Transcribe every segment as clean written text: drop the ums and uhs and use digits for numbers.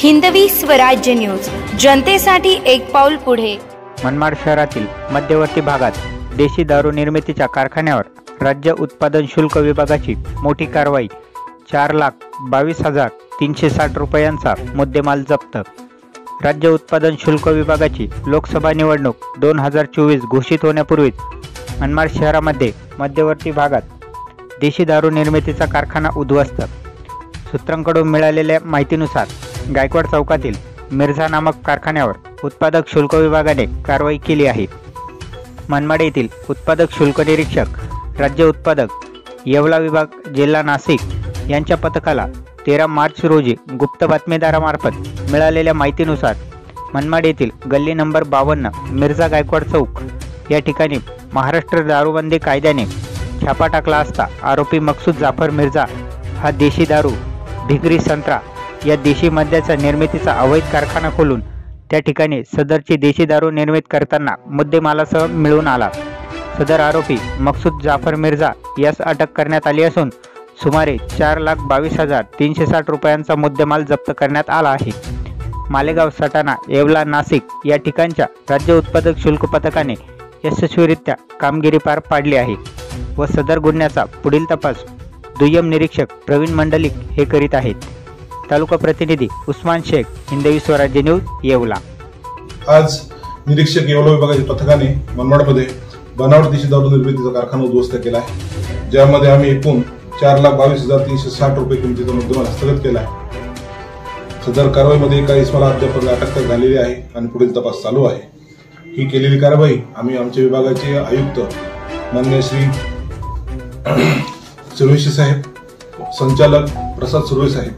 Hindavi Swarajya news, जनतेसाठी एक पाऊल पुढे। मनमाड शहरातील मध्यवर्ती भागात देशी दारू निर्मितीच्या कारखान्यावर राज्य उत्पादन शुल्क विभागाची मोठी कारवाई। 4,22,360 रुपयांचा मुद्देमाल जप्त। राज्य उत्पादन शुल्क विभागाची लोकसभा निवडणूक 2024 घोषित होण्यापूर्वीच मनमाड शहरामध्ये मध्यवर्ती भागात देशी दारू निर्मितीचा कारखाना उद्ध्वस्त। सूत्रांकडून मिळालेल्या माहितीनुसार गायकवाड चौकातील मिर्झा नामक कारखान्यावर उत्पादक शुल्क विभागाने कारवाई केली आहे। मनमाड येथील उत्पादक शुल्क निरीक्षक, राज्य उत्पादक येवला विभाग, जिल्हा नाशिक यांच्या पथकाला 13 मार्च रोजी गुप्त बातमीदारामार्फत मिळालेल्या माहितीनुसार मनमाड येथील गल्ली नंबर 52 मिर्झा गायकवाड चौक या ठिकाणी महाराष्ट्र दारूबंदी कायद्याने छापा टाकला असता आरोपी मकसूद जाफर मिर्झा हा देशी दारू, भिगरी, संत्रा या देशी मद्याच्या निर्मितीचा अवैध कारखाना खोलून त्या ठिकाणी सदरची देशी दारू निर्मित करताना मुद्देमालासह मिळून आला। सदर आरोपी मकसूद जाफर मिर्झा यास अटक करण्यात आली असून सुमारे 4,22,360 रुपयांचा मुद्देमाल जप्त करण्यात आला आहे। मालेगाव, सटाणा, येवला, नाशिक या ठिकाणच्या राज्य उत्पादक शुल्क पथकाने यशस्वीरित्या कामगिरी पार पाडली आहे व सदर गुन्ह्याचा पुढील तपास दुय्यम निरीक्षक प्रवीण मंडलिक हे करीत आहेत। तालुका प्रतिनिधी उस्मान शेख, हिंदवी स्वराज्य न्यूज, येवला। आज निरीक्षक येवला विभागाच्या पथकाने मनमाडमध्ये बनावट देशी दारू निर्मितीचा कारखाना उद्ध्वस्त केला आहे, ज्यामध्ये आम्ही एकूण 4,22,360 रुपये किमतीचा मुद्देमाल हस्तगत केला आहे। सदर कारवाईमध्ये काही इसमाला अद्याप अटक झालेली आहे आणि पुढील तपास चालू आहे। ही केलेली कारवाई आम्ही आमच्या विभागाचे आयुक्त माननीय श्री सुरवेशी साहेब, संचालक प्रसाद सुरवे साहेब,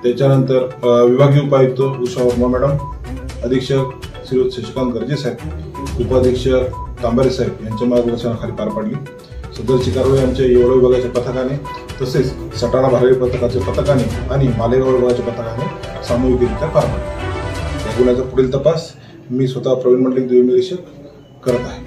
त्याच्यानंतर विभागीय उपायुक्त उषा वर्मा मॅडम, अधीक्षक श्री शशिकांत गर्जे साहेब, उपाधीक्षक तांबारे साहेब यांच्या मार्गदर्शनाखाली पार पाडली। सदरची कारवाई आमच्या येवला विभागाच्या पथकाने तसेच सटाणा भारवी पथकाच्या पथकाने आणि मालेगाव विभागाच्या पथकाने सामूहिकरित्या पार पाडली। या गुन्ह्याचा पुढील तपास मी स्वतः प्रवीण मंडलिक निरीक्षक करत आहे।